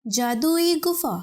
जादुई गुफा।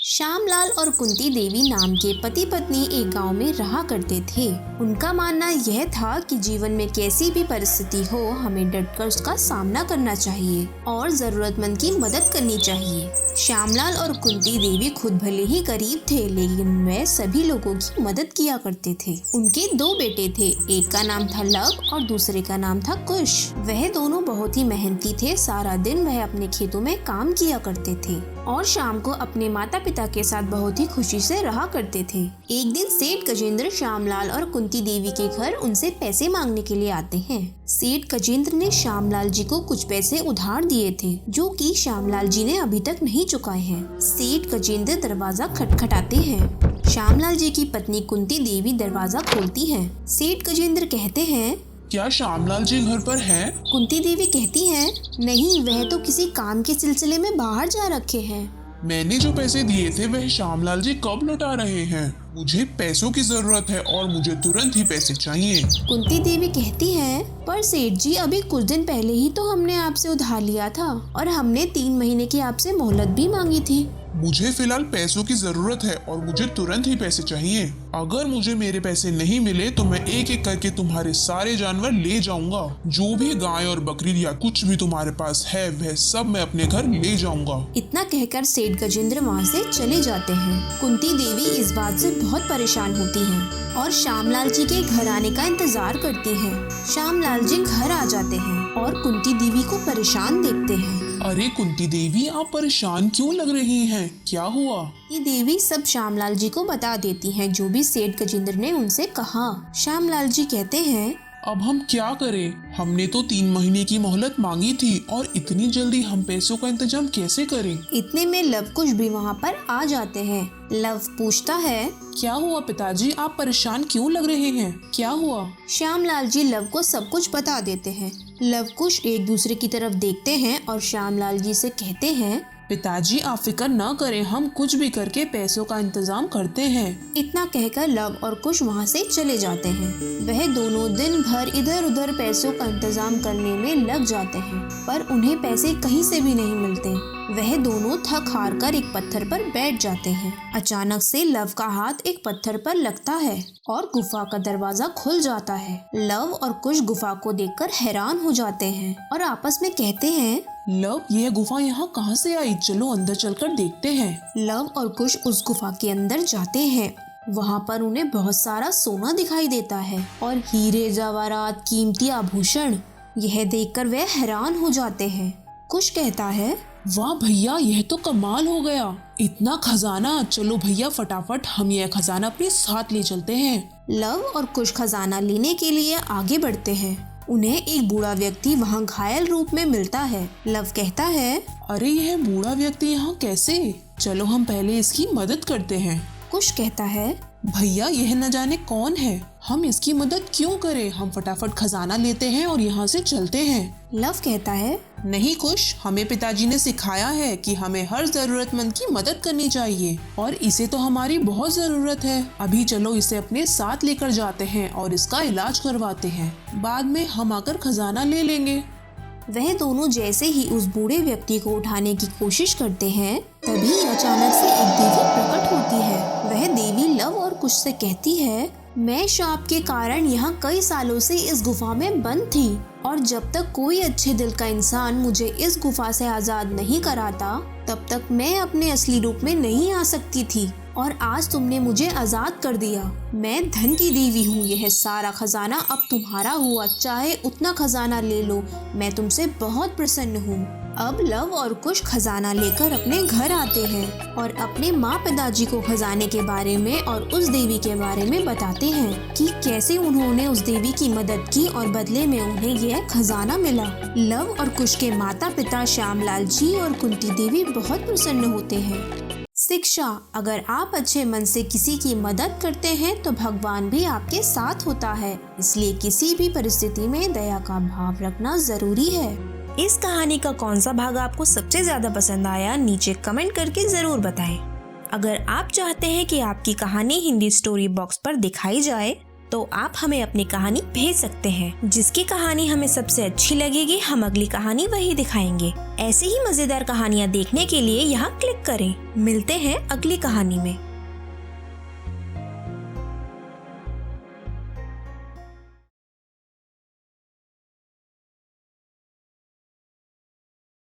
श्यामलाल और कुंती देवी नाम के पति पत्नी एक गांव में रहा करते थे। उनका मानना यह था कि जीवन में कैसी भी परिस्थिति हो, हमें डटकर उसका सामना करना चाहिए और जरूरतमंद की मदद करनी चाहिए। श्यामलाल और कुंती देवी खुद भले ही गरीब थे, लेकिन वह सभी लोगों की मदद किया करते थे। उनके दो बेटे थे, एक का नाम था लव और दूसरे का नाम था कुश। वह दोनों बहुत ही मेहनती थे। सारा दिन वह अपने खेतों में काम किया करते थे और शाम को अपने माता पिता के साथ बहुत ही खुशी से रहा करते थे। एक दिन सेठ गजेंद्र श्यामलाल और कुंती देवी के घर उनसे पैसे मांगने के लिए आते हैं। सेठ गजेंद्र ने श्यामलाल जी को कुछ पैसे उधार दिए थे, जो कि श्यामलाल जी ने अभी तक नहीं चुकाए हैं। सेठ गजेंद्र दरवाजा खटखटाते हैं। श्यामलाल जी की पत्नी कुंती देवी दरवाजा खोलती है। सेठ गजेंद्र कहते हैं, क्या श्यामलाल जी घर पर हैं? कुंती देवी कहती हैं, नहीं, वह तो किसी काम के सिलसिले में बाहर जा रखे हैं। मैंने जो पैसे दिए थे वह श्यामलाल जी कब लौटा रहे हैं? मुझे पैसों की जरूरत है और मुझे तुरंत ही पैसे चाहिए। कुंती देवी कहती है, पर सेठ जी, अभी कुछ दिन पहले ही तो हमने आपसे उधार लिया था और हमने 3 महीने की आपसे मोहलत भी मांगी थी। मुझे फिलहाल पैसों की जरूरत है और मुझे तुरंत ही पैसे चाहिए। अगर मुझे मेरे पैसे नहीं मिले तो मैं एक एक करके तुम्हारे सारे जानवर ले जाऊंगा। जो भी गाय और बकरी या कुछ भी तुम्हारे पास है वह सब मैं अपने घर ले जाऊंगा। इतना कहकर सेठ गजेंद्र वहाँ से चले जाते हैं। कुंती देवी इस बात से बहुत परेशान होती हैं और श्यामलाल जी के घर आने का इंतजार करती हैं। श्यामलाल जी घर आ जाते हैं और कुंती देवी को परेशान देखते हैं। अरे कुंती देवी, आप परेशान क्यों लग रही हैं? क्या हुआ? ये देवी सब श्यामलाल जी को बता देती हैं, जो भी सेठ गजेंद्र ने उनसे कहा। श्यामलाल जी कहते हैं, अब हम क्या करें? हमने तो 3 महीने की मोहलत मांगी थी और इतनी जल्दी हम पैसों का इंतजाम कैसे करें? इतने में लव कुश भी वहाँ पर आ जाते हैं। लव पूछता है, क्या हुआ पिताजी, आप परेशान क्यों लग रहे हैं? क्या हुआ? श्यामलाल जी लव को सब कुछ बता देते हैं। लव कुश एक दूसरे की तरफ देखते हैं और श्यामलाल जी से कहते हैं, पिताजी आप फिक्र न करें, हम कुछ भी करके पैसों का इंतजाम करते हैं। इतना कहकर लव और कुश वहाँ से चले जाते हैं। वह दोनों दिन भर इधर उधर पैसों का इंतजाम करने में लग जाते हैं, पर उन्हें पैसे कहीं से भी नहीं मिलते। वह दोनों थक हार कर एक पत्थर पर बैठ जाते हैं। अचानक से लव का हाथ एक पत्थर पर लगता है और गुफा का दरवाजा खुल जाता है। लव और कुश गुफा को देखकर हैरान हो जाते हैं और आपस में कहते हैं, लव, यह गुफा यहाँ कहाँ से आई? चलो अंदर चलकर देखते हैं। लव और कुश उस गुफा के अंदर जाते हैं। वहाँ पर उन्हें बहुत सारा सोना दिखाई देता है और हीरे जवाहरात, कीमती आभूषण। यह देखकर वे हैरान हो जाते हैं। कुश कहता है, वाह भैया, यह तो कमाल हो गया, इतना खजाना। चलो भैया, फटाफट हम यह खजाना अपने साथ ले चलते हैं। लव और कुश खजाना लेने के लिए आगे बढ़ते हैं। उन्हें एक बूढ़ा व्यक्ति वहाँ घायल रूप में मिलता है। लव कहता है, अरे यह बूढ़ा व्यक्ति यहाँ कैसे? चलो हम पहले इसकी मदद करते हैं। कुश कहता है, भैया यह न जाने कौन है, हम इसकी मदद क्यों करें? हम फटाफट खजाना लेते हैं और यहाँ से चलते हैं। लव कहता है, नहीं कुश, हमें पिताजी ने सिखाया है कि हमें हर जरूरतमंद की मदद करनी चाहिए और इसे तो हमारी बहुत जरूरत है। अभी चलो इसे अपने साथ लेकर जाते हैं और इसका इलाज करवाते हैं, बाद में हम आकर खजाना ले लेंगे। वह दोनों जैसे ही उस बूढ़े व्यक्ति को उठाने की कोशिश करते हैं, तभी अचानक से एक देवी प्रकट होती है। वह देवी लव और कुश से कहती है, मैं श्राप के कारण यहाँ कई सालों से इस गुफा में बंद थी और जब तक कोई अच्छे दिल का इंसान मुझे इस गुफा से आजाद नहीं कराता, तब तक मैं अपने असली रूप में नहीं आ सकती थी। और आज तुमने मुझे आजाद कर दिया। मैं धन की देवी हूँ। यह सारा खजाना अब तुम्हारा हुआ, चाहे उतना खजाना ले लो। मैं तुमसे बहुत प्रसन्न हूँ। अब लव और कुश खजाना लेकर अपने घर आते हैं और अपने माँ पिताजी को खजाने के बारे में और उस देवी के बारे में बताते हैं कि कैसे उन्होंने उस देवी की मदद की और बदले में उन्हें यह खजाना मिला। लव और कुश के माता पिता श्यामलाल जी और कुंती देवी बहुत प्रसन्न होते हैं। शिक्षा, अगर आप अच्छे मन से किसी की मदद करते हैं तो भगवान भी आपके साथ होता है, इसलिए किसी भी परिस्थिति में दया का भाव रखना जरूरी है। इस कहानी का कौन सा भाग आपको सबसे ज्यादा पसंद आया, नीचे कमेंट करके जरूर बताएं। अगर आप चाहते हैं कि आपकी कहानी हिंदी स्टोरी बॉक्स पर दिखाई जाए तो आप हमें अपनी कहानी भेज सकते हैं। जिसकी कहानी हमें सबसे अच्छी लगेगी हम अगली कहानी वही दिखाएंगे। ऐसे ही मजेदार कहानियाँ देखने के लिए यहाँ क्लिक करें। मिलते हैं अगली कहानी में।